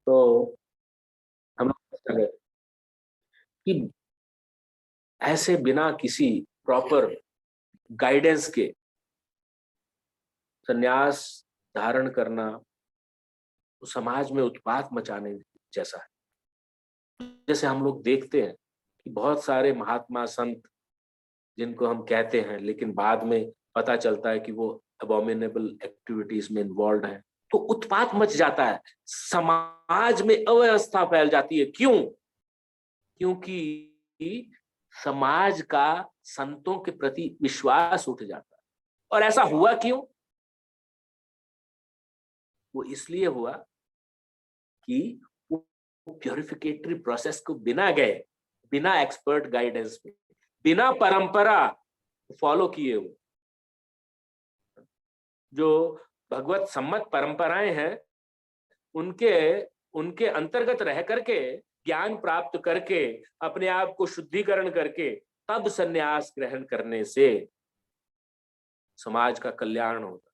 तो हम लोग कर गए कि ऐसे बिना किसी प्रॉपर गाइडेंस के संन्यास धारण करना तो समाज में उत्पात मचाने जैसा है। जैसे हम लोग देखते हैं कि बहुत सारे महात्मा संत जिनको हम कहते हैं लेकिन बाद में पता चलता है कि वो अबॉमिनेबल एक्टिविटीज में इन्वॉल्व है, तो उत्पात मच जाता है, समाज में अव्यवस्था फैल जाती है। क्यों? क्योंकि समाज का संतों के प्रति विश्वास उठ जाता है। और ऐसा हुआ क्यों? वो इसलिए हुआ कि वो प्योरिफिकेटरी प्रोसेस को बिना गए, बिना एक्सपर्ट गाइडेंस में, बिना परंपरा फॉलो किए हुए, जो भगवत सम्मत परंपराएं हैं उनके उनके अंतर्गत रह करके ज्ञान प्राप्त करके अपने आप को शुद्धिकरण करके तब संन्यास ग्रहण करने से समाज का कल्याण होता।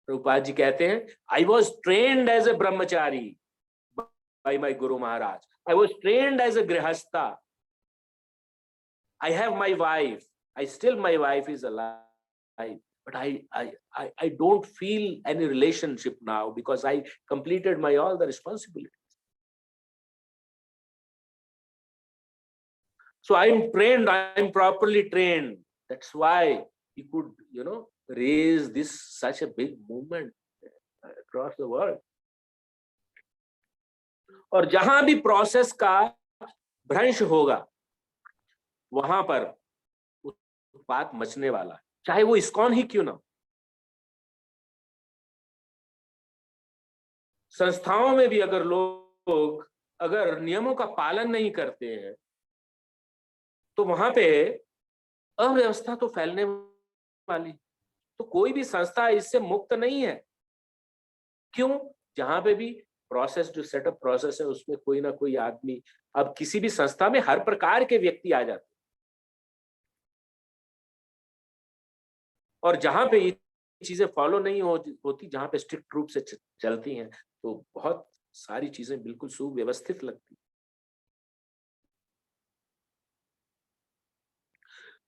प्रभुपाद जी कहते हैं, I was trained as a brahmachari by my Guru Maharaj. I was trained as a grihastha. I have my wife. My wife is alive. But I don't feel any relationship now because I completed my all the responsibilities. So I'm trained, I'm properly trained. That's why he could, raise this such a big movement across the world. और जहां भी process का भ्रंश होगा वहां पर उत्पात मचने वाला है, चाहे वो इस्कॉन ही क्यों ना। संस्थाओं में भी अगर लोग अगर नियमों का पालन नहीं करते हैं तो वहां पे अव्यवस्था तो फैलने वाली। तो कोई भी संस्था इससे मुक्त नहीं है। क्यों? जहां पे भी प्रोसेस, जो सेटअप प्रोसेस है, उसमें कोई ना कोई आदमी, अब किसी भी संस्था में हर प्रकार के व्यक्ति आ जाते हैं, और जहां पे ये चीजें फॉलो नहीं होती, जहां पे स्ट्रिक्ट रूप से चलती हैं, तो बहुत सारी चीजें बिल्कुल सुव्यवस्थित लगती।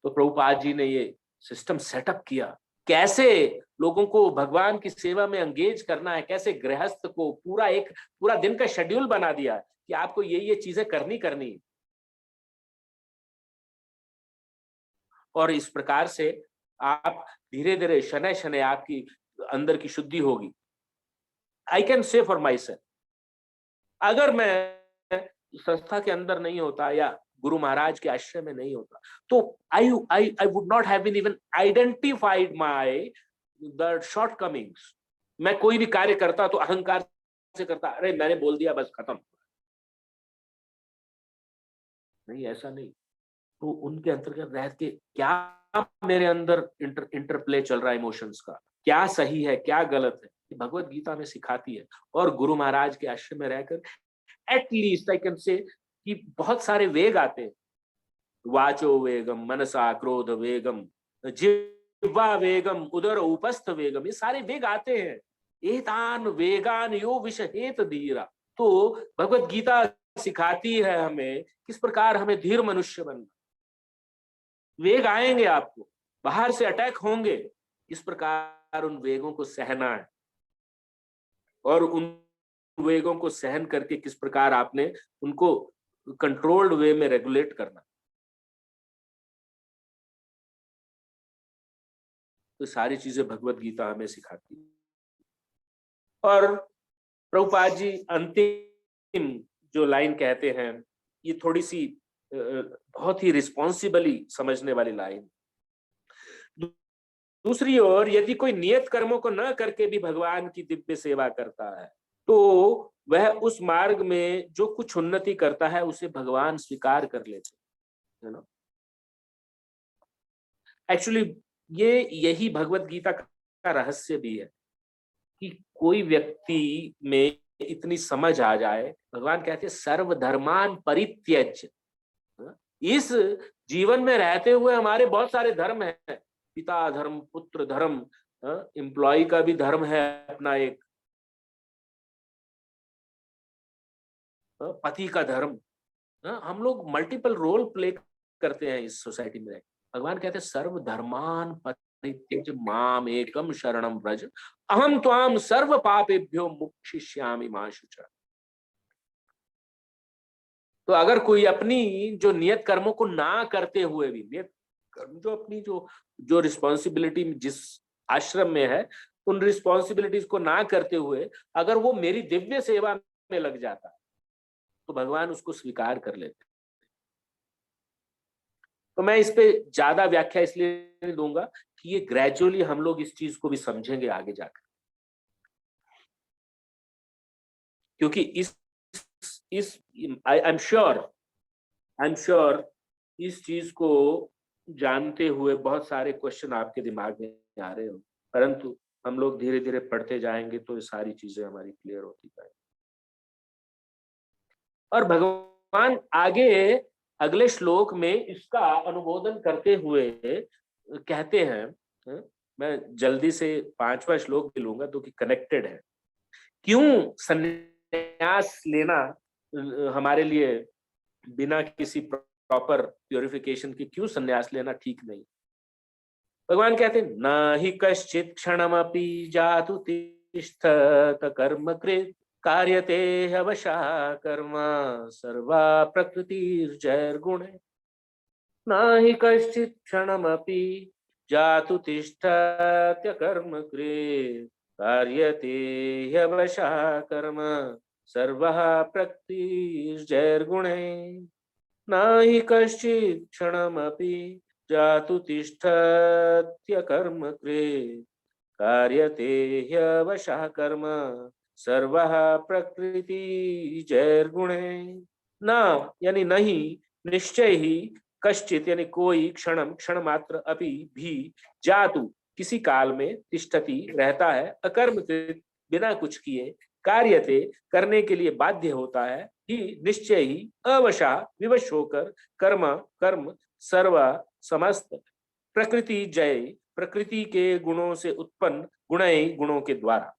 तो प्रभुपाद जी ने ये सिस्टम सेटअप किया, कैसे लोगों को भगवान की सेवा में एंगेज करना है, कैसे गृहस्थ को पूरा दिन का शेड्यूल बना दिया कि आपको ये चीजें करनी है। और इस प्रकार से आप धीरे धीरे शनै शनै आपकी अंदर की शुद्धि होगी। I can say for my self, अगर मैं संस्था के अंदर नहीं होता या गुरु महाराज के आश्रय में नहीं होता तो I would not have been even identified my the shortcomings. मैं कोई भी कार्य करता तो अहंकार से करता, अरे मैंने बोल दिया बस खत्म। नहीं, ऐसा नहीं। तो उनके अंतर्गत रह के क्या मेरे अंदर इंटरप्ले चल रहा है इमोशंस का, क्या सही है क्या गलत है, भगवत गीता में सिखाती है। और गुरु महाराज के आश्रम में रहकर एटलीस्ट आई कैन से कि बहुत सारे वेग आते हैं, वाचो वेगम, मनसा क्रोध वेगम, जिह्वा वेगम, उदर उपस्थ वेगम, ये सारे वेग आते हैं। एतान वेगान यो विषहेत धीरा। तो भगवत गीता सिखाती है हमें किस प्रकार हमें धीर मनुष्य बनना। वेग आएंगे, आपको बाहर से अटैक होंगे, इस प्रकार उन वेगों को सहना है, और उन वेगों को सहन करके किस प्रकार आपने उनको कंट्रोल्ड वे में रेगुलेट करना। तो सारी चीजें भगवत गीता हमें सिखाती है। और प्रभुपाद जी अंतिम जो लाइन कहते हैं, ये थोड़ी सी बहुत ही रिस्पॉन्सिबली समझने वाली लाइन। दूसरी ओर यदि कोई नियत कर्मों को न करके भी भगवान की दिव्य सेवा करता है तो वह उस मार्ग में जो कुछ उन्नति करता है उसे भगवान स्वीकार कर लेते हैं ना। एक्चुअली यही भगवत गीता का रहस्य भी है कि कोई व्यक्ति में इतनी समझ आ जाए। भगवान कहते हैं सर्वधर्मान परित्यज्य। इस जीवन में रहते हुए हमारे बहुत सारे धर्म हैं, पिता धर्म, पुत्र धर्म, एम्प्लॉय का भी धर्म है अपना एक, पति का धर्म, हम लोग मल्टीपल रोल प्ले करते हैं इस सोसाइटी में। भगवान कहते हैं सर्व धर्मान परित्यज्य माम एकम शरणम व्रज अहम त्वाम सर्व पापेभ्यो मुक्षिष्यामि मा शुचः। तो अगर कोई अपनी जो नियत कर्मों को ना करते हुए भी, नियत कर्म जो अपनी जो जो रिस्पॉन्सिबिलिटी जिस आश्रम में है उन रिस्पॉन्सिबिलिटीज को ना करते हुए अगर वो मेरी दिव्य सेवा में लग जाता तो भगवान उसको स्वीकार कर लेते। तो मैं इस पे ज्यादा व्याख्या इसलिए नहीं दूंगा कि ये ग्रेजुअली हम लोग इस चीज को भी समझेंगे आगे जाकर, क्योंकि इस आई एम श्योर इस चीज को जानते हुए बहुत सारे क्वेश्चन आपके दिमाग में आ रहे हो, परंतु हम लोग धीरे धीरे पढ़ते जाएंगे तो ये सारी चीजें हमारी क्लियर होती जाएंगी। और भगवान आगे अगले श्लोक में इसका अनुमोदन करते हुए कहते हैं, मैं जल्दी से 5वां श्लोक भी लूंगा तो कि कनेक्टेड है। क्यों संन्यास लेना हमारे लिए बिना किसी प्रॉपर प्योरिफिकेशन के, क्यों संन्यास लेना ठीक नहीं? भगवान कहते हैं न हि कश्चित् क्षणमपि जातु तिष्ठत कर्मकृत् कार्यते ह्यवशः कर्म सर्वा प्रकृतिर्जैर्गुणे। न हि कश्चित् क्षणमपि जातु तिष्ठत्य कर्मकृत् कार्यते ह्यवशः कर्म सर्वः प्रकृतिर्जैर्गुणे। न हि कश्चित् क्षणमपि जातु तिष्ठत्य कर्मकृत् कार्यते ह्यवशः कर्म सर्वः प्रकृतिर्जैर्गुणे। न यानी नहीं, निश्चय ही, कश्चित यानी कोई, क्षणम क्षण मात्र, अपि भी, जातु किसी काल में, तिष्ठति रहता है, अकर्मकृत बिना कुछ किए, कार्यते करने के लिए बाध्य होता है, ही निश्चय ही, अवशा विवश होकर, कर्म कर्म, सर्व समस्त, प्रकृति जय प्रकृति के गुणों से उत्पन्न, गुणय गुणों के द्वारा।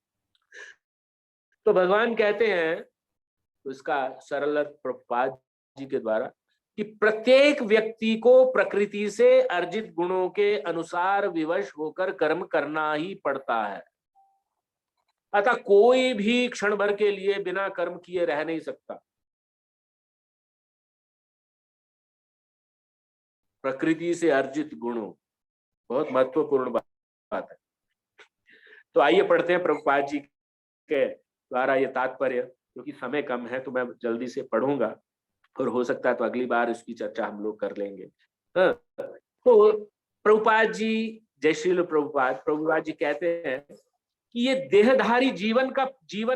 तो भगवान कहते हैं, तो इसका सरल अर्थ प्रभुपाद जी के द्वारा, कि प्रत्येक व्यक्ति को प्रकृति से अर्जित गुणों के अनुसार विवश होकर कर्म करना ही पड़ता है। अतः कोई भी क्षण भर के लिए बिना कर्म किए रह नहीं सकता। प्रकृति से अर्जित गुणों, बहुत महत्वपूर्ण बात है। तो आइए पढ़ते हैं प्रभुपाद जी के द्वारा ये तात्पर्य, क्योंकि समय कम है तो मैं जल्दी से पढ़ूंगा और हो सकता है तो अगली बार इसकी चर्चा हम लोग कर लेंगे। तो प्रभुपाद जी, जय श्रील प्रभुपाद जी कहते हैं कि ये देहधारी जीवन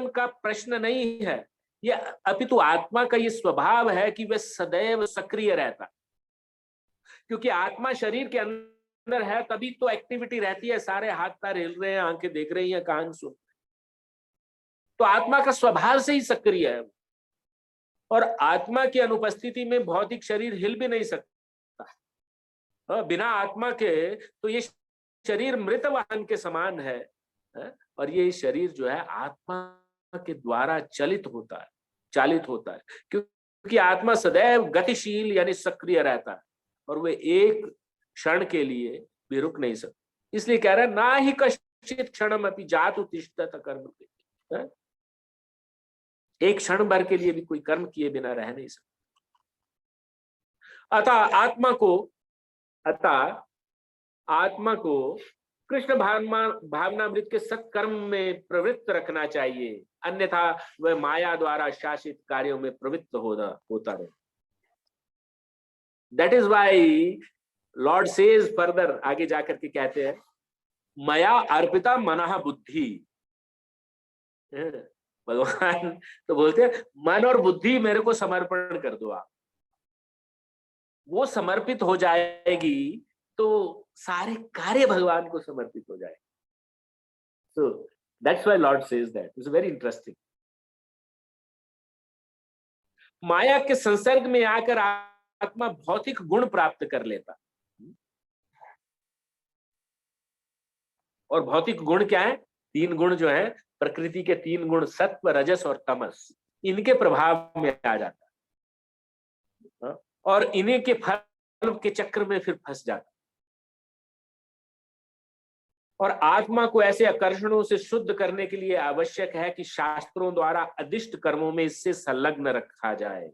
का प्रश्न नहीं है, ये अपितु आत्मा का ये स्वभाव है कि वह सदैव सक्रिय रहता है। क्योंकि आत्मा शरीर के अंदर है तभी तो एक्टिविटी रहती है, सारे हाथ पैर हिल रहे हैं, आंखें देख रही हैं, कान सुन, तो आत्मा का स्वभाव से ही सक्रिय है। और आत्मा की अनुपस्थिति में भौतिक शरीर हिल भी नहीं सकता। बिना आत्मा के तो ये शरीर मृत वाहन के समान है, और ये शरीर जो है आत्मा के द्वारा चालित होता है, क्योंकि आत्मा सदैव गतिशील यानी सक्रिय रहता है और वे एक क्षण के लिए भी रुक नहीं सकते। इसलिए कह रहा है ना ही कश्चित् क्षणमपि जातु तिष्ठत कर्मकृत्, एक क्षण भर के लिए भी कोई कर्म किए बिना रह नहीं सकता। अतः आत्मा को कृष्ण भावनामृत के सत्कर्म में प्रवृत्त रखना चाहिए, अन्यथा वह माया द्वारा शासित कार्यों में प्रवृत्त होता रहे। That is why lord says further, आगे जाकर के कहते हैं, मया अर्पिता मनः बुद्धि। भगवान तो बोलते हैं मन और बुद्धि मेरे को समर्पण कर दो आप, वो समर्पित हो जाएगी तो सारे कार्य भगवान को समर्पित हो जाएंगे। So that's why Lord says that. It's very interesting. माया के संसर्ग में आकर आत्मा भौतिक गुण प्राप्त कर लेता, और भौतिक गुण क्या है? 3 गुण जो है प्रकृति के, 3 गुण, सत्व रजस और तमस। इनके प्रभाव में आ जाता है और इन्हीं के फल के चक्र में फिर फंस जाता है। और आत्मा को ऐसे आकर्षणों से शुद्ध करने के लिए आवश्यक है कि शास्त्रों द्वारा अदिष्ट कर्मों में इससे संलग्न रखा जाए,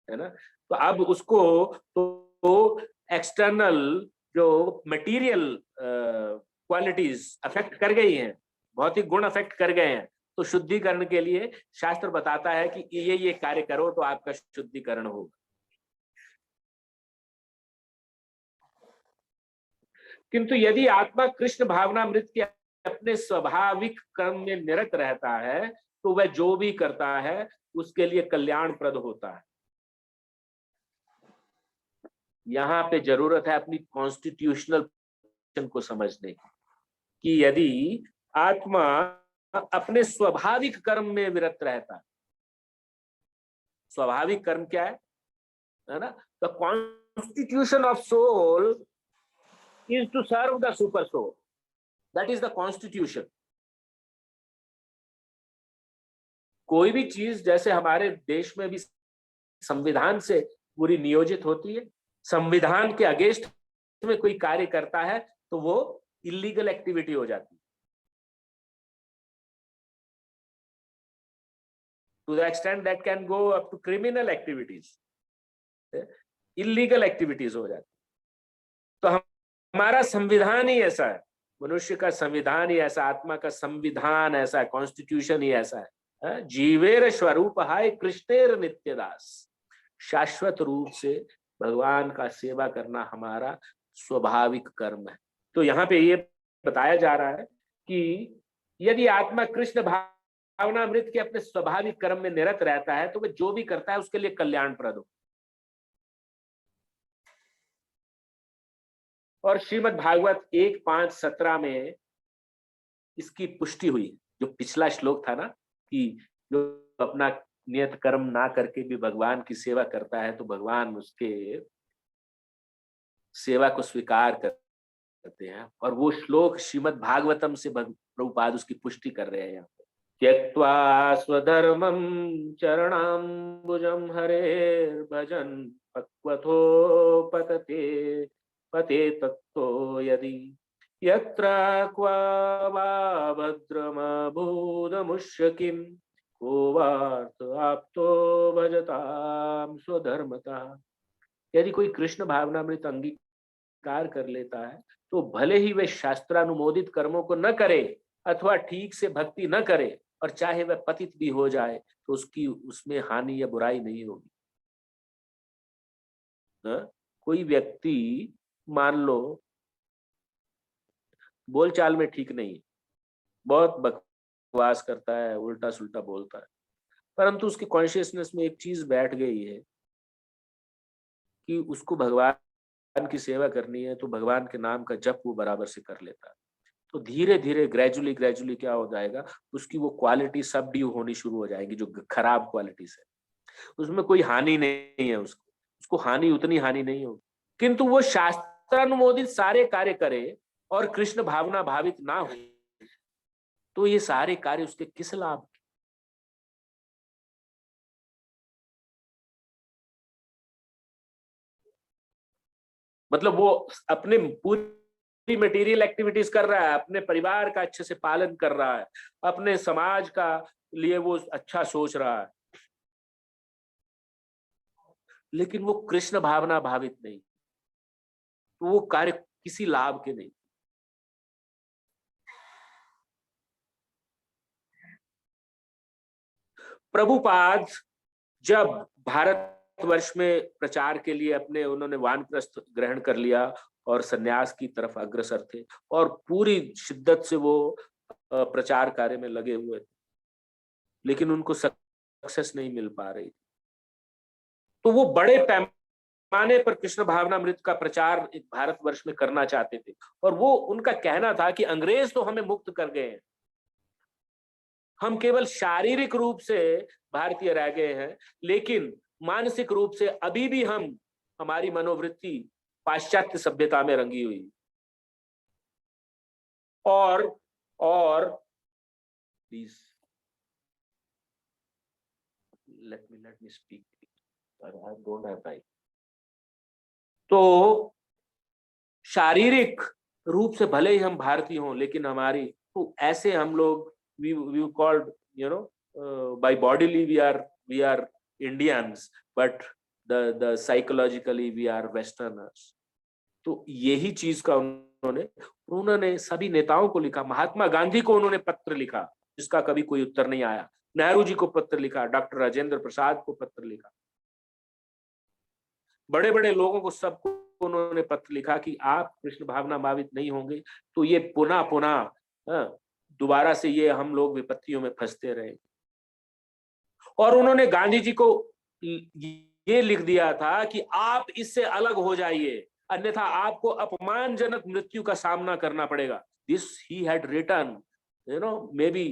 है ना। तो अब उसको तो एक्सटर्नल जो मटेरियल क्वालिटीज अफेक्ट कर गई हैं, भौतिक गुण अफेक्ट कर गए हैं, तो शुद्धिकरण के लिए शास्त्र बताता है कि ये कार्य करो तो आपका शुद्धिकरण होगा। किंतु यदि आत्मा कृष्ण भावनामृत के अपने स्वाभाविक कर्म में निरत रहता है तो वह जो भी करता है उसके लिए कल्याणप्रद होता है। यहां पे जरूरत है अपनी कॉन्स्टिट्यूशनल को समझने की कि यदि आत्मा अपने स्वाभाविक कर्म में विरत रहता है, स्वाभाविक कर्म क्या है ना, the constitution of soul is to serve the super soul. That is the constitution. कोई भी चीज जैसे हमारे देश में भी संविधान से पूरी नियोजित होती है, संविधान के अगेंस्ट में कोई कार्य करता है तो वो इलीगल एक्टिविटी हो जाती है, to the extent that can go up to criminal activities, illegal activities हो जाती। तो हमारा संविधान ही ऐसा है, मनुष्य का संविधान ही ऐसा, आत्मा का संविधान ऐसा है, कॉन्स्टिट्यूशन ही ऐसा है। जीवेर स्वरूप हाय कृष्णेर नित्यदास, शाश्वत रूप से भगवान का सेवा करना हमारा स्वाभाविक कर्म है। तो यहाँ पे ये बताया जा रहा है कि यदि आत्मा कृष्ण भावनामृत के अपने स्वाभाविक कर्म में निरत रहता है तो वह जो भी करता है उसके लिए कल्याणप्रद हो। और श्रीमद् भागवत 1:5-17 में इसकी पुष्टि हुई। जो पिछला श्लोक था ना कि जो अपना नियत कर्म ना करके भी भगवान की सेवा करता है तो भगवान उसके सेवा को स्वीकार करते हैं, और वो श्लोक श्रीमद् भागवतम से प्रभुपाद उसकी पुष्टि कर रहे हैं यहाँ पे। त्यक्त्वा स्वधर्मं चरणाम्बुजं हरेर्भजन् पक्वथो पतते पते तत्तो यदि यत्र क्वा वा भद्रमभूदमुष्य किं को वार्थ आप्तो भजतां स्वधर्मतः। यदि कोई कृष्ण भावनामृत अंगीकार कर लेता है तो भले ही वह शास्त्रानुमोदित कर्मों को न करे अथवा ठीक से भक्ति न करे, और चाहे वह पतित भी हो जाए तो उसकी उसमें हानि या बुराई नहीं होगी। कोई व्यक्ति मान लो बोलचाल में ठीक नहीं, बहुत बकवास करता है, उल्टा सुल्टा बोलता है, परंतु उसकी कॉन्शियसनेस में एक चीज बैठ गई है कि उसको भगवान की सेवा करनी है, तो भगवान के नाम का जप वो बराबर से कर लेता है। तो धीरे धीरे ग्रेजुअली क्या हो जाएगा, उसकी वो क्वालिटी सबड्यू होनी शुरू हो जाएगी जो खराब क्वालिटीज है, उसमें कोई हानि नहीं है, उसको हानि उतनी हानि नहीं होगी। किंतु वो शास्त्रानुमोदित सारे कार्य करे और कृष्ण भावना भावित ना हो तो ये सारे कार्य उसके किस लाभ। मतलब वो अपने पूरी मटेरियल एक्टिविटीज कर रहा है, अपने परिवार का अच्छे से पालन कर रहा है, अपने समाज का लिए वो अच्छा सोच रहा है, लेकिन वो कृष्ण भावना भावित नहीं, तो वो कार्य किसी लाभ के नहीं। प्रभुपाद जब भारतवर्ष में प्रचार के लिए अपने उन्होंने वानप्रस्थ ग्रहण कर लिया और सन्यास की तरफ अग्रसर थे और पूरी शिद्दत से वो प्रचार कार्य में लगे हुए थे, लेकिन उनको सक्सेस नहीं मिल पा रही। तो वो बड़े पैमाने पर कृष्ण भावनामृत का प्रचार भारतवर्ष में करना चाहते थे, और वो उनका कहना था कि अंग्रेज तो हमें मुक्त कर गए हैं, हम केवल शारीरिक रूप से भारतीय रह गए हैं, लेकिन मानसिक रूप से अभी भी हमारी मनोवृत्ति पाश्चात्य सभ्यता में रंगी हुई। और please let me speak. I don't have time. तो शारीरिक रूप से भले ही हम भारतीय हों, लेकिन हमारी तो ऐसे हम लोग we called, you know, by bodily we are Indians, but the psychologically we are Westerners. तो यही चीज का उन्होंने सभी नेताओं को लिखा। महात्मा गांधी को उन्होंने पत्र लिखा जिसका कभी कोई उत्तर नहीं आया, नेहरू जी को पत्र लिखा, डॉक्टर राजेंद्र प्रसाद को पत्र लिखा, बड़े बड़े लोगों को सबको उन्होंने पत्र लिखा कि आप कृष्ण भावना भावित नहीं होंगे तो ये पुनः पुनः दोबारा से ये हम लोग विपत्तियों में फंसते रहे। और उन्होंने गांधी जी को ये लिख दिया था कि आप इससे अलग हो जाइए, अन्यथा आपको अपमानजनक मृत्यु का सामना करना पड़ेगा। This he had written, you know, maybe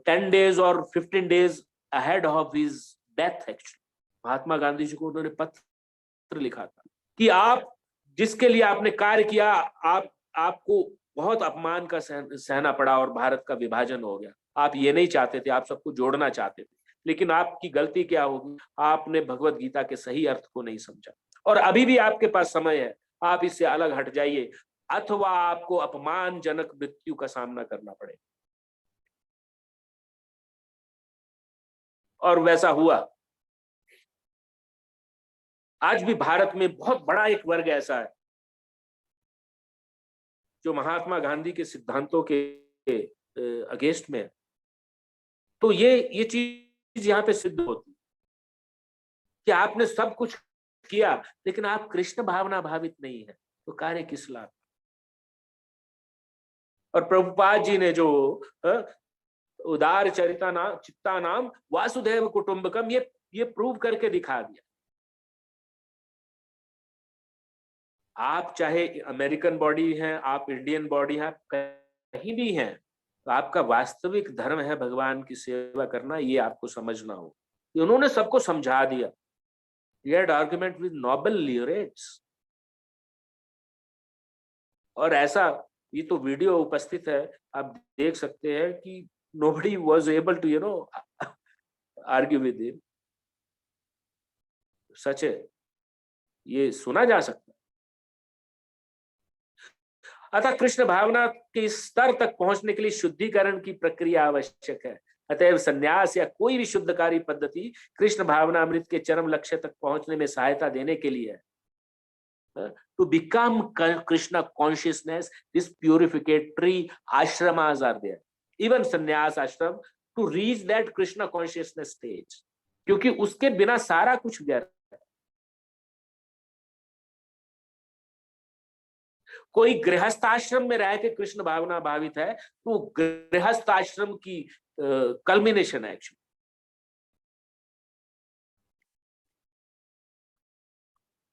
10 days or 15 days ahead of his death actually। Mahatma Gandhi ji को उन्होंने पत्र लिखा था कि आप जिसके लिए आपने कार्य किया, आपको बहुत अपमान का सहना पड़ा और भारत का विभाजन हो गया। आप ये नहीं चाहते थे, आप सबको जोड़ना चाहते थे, लेकिन आपकी गलती क्या होगी, आपने भगवत गीता के सही अर्थ को नहीं समझा। और अभी भी आपके पास समय है, आप इससे अलग हट जाइए, अथवा आपको अपमानजनक मृत्यु का सामना करना पड़ेगा। और वैसा हुआ। आज भी भारत में बहुत बड़ा एक वर्ग ऐसा है जो महात्मा गांधी के सिद्धांतों के अगेंस्ट में है। तो ये चीज यहाँ पे सिद्ध होती कि आपने सब कुछ किया लेकिन आप कृष्ण भावना भावित नहीं है, तो कार्य किस लाभ। और प्रभुपाद जी ने जो उदार चित्ता नाम वासुदेव कुटुंबकम ये प्रूव करके दिखा दिया। आप चाहे अमेरिकन बॉडी हैं, आप इंडियन बॉडी हैं, आप कहीं भी हैं, तो आपका वास्तविक धर्म है भगवान की सेवा करना, ये आपको समझना हो। उन्होंने सबको समझा दिया। He had argument with Nobel laureates। और ऐसा ये तो वीडियो उपस्थित है, आप देख सकते हैं कि nobody was able to, you know, argue with him। सच है, ये सुना जा सकता है। अतः कृष्ण भावना के स्तर तक पहुंचने के लिए शुद्धिकरण की प्रक्रिया आवश्यक है। अतएव संन्यास या कोई भी शुद्धकारी पद्धति कृष्ण भावना अमृत के चरम लक्ष्य तक पहुंचने में सहायता देने के लिए है। To become Krishna consciousness, this purificatory ashramas are there, even sannyas ashram, to reach that Krishna consciousness stage, क्योंकि उसके बिना सारा कुछ व्यर्थ। कोई गृहस्थ आश्रम में रह के कृष्ण भावना भावित है तो गृहस्थ आश्रम की कल्मिनेशन है एक्चुअली।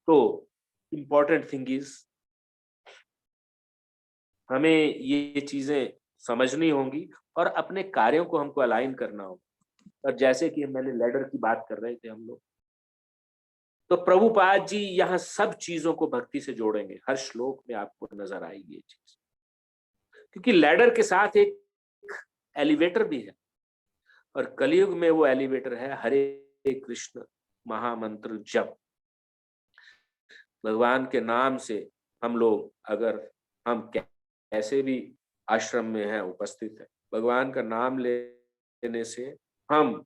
तो इंपॉर्टेंट थिंग इज हमें ये चीजें समझनी होंगी और अपने कार्यों को हमको अलाइन करना होगा। और जैसे कि मैंने लैडर की बात कर रहे थे हम लोग, तो प्रभुपाद जी यहाँ सब चीजों को भक्ति से जोड़ेंगे। हर श्लोक में आपको नजर आएगी ये चीज, क्योंकि लैडर के साथ एक एलिवेटर भी है, और कलयुग में वो एलिवेटर है हरे कृष्ण महामंत्र जप। भगवान के नाम से हम लोग, अगर हम कैसे भी आश्रम में हैं, उपस्थित है, भगवान का नाम लेने से हम,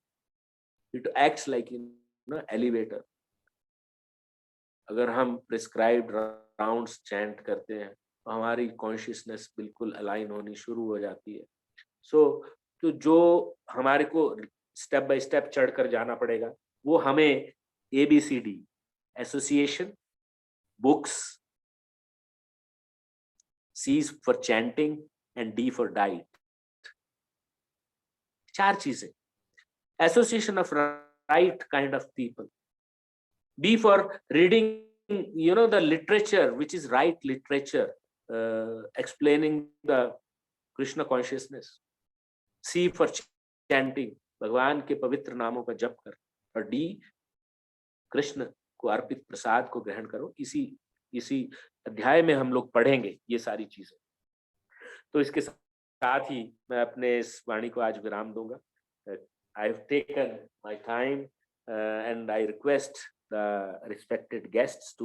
it acts like in elevator. अगर हम प्रिस्क्राइब्ड राउंड्स चैंट करते हैं तो हमारी कॉन्शियसनेस बिल्कुल अलाइन होनी शुरू हो जाती है। तो जो हमारे को स्टेप बाय स्टेप चढ़कर जाना पड़ेगा वो हमें ABCD, association, books, C for chanting and D for diet, 4 चीजें। Association of right kind of people, B for reading, you know, the literature which is right literature, explaining the Krishna consciousness, C for chanting, भगवान के पवित्र नामों का जप कर, और D Krishna को अर्पित प्रसाद को ग्रहण करो। इसी अध्याय में हम लोग पढ़ेंगे ये सारी चीजें। तो इसके साथ ही मैं अपने इस वाणी को आज विराम दूंगा। I've taken my time and I request the respected guests to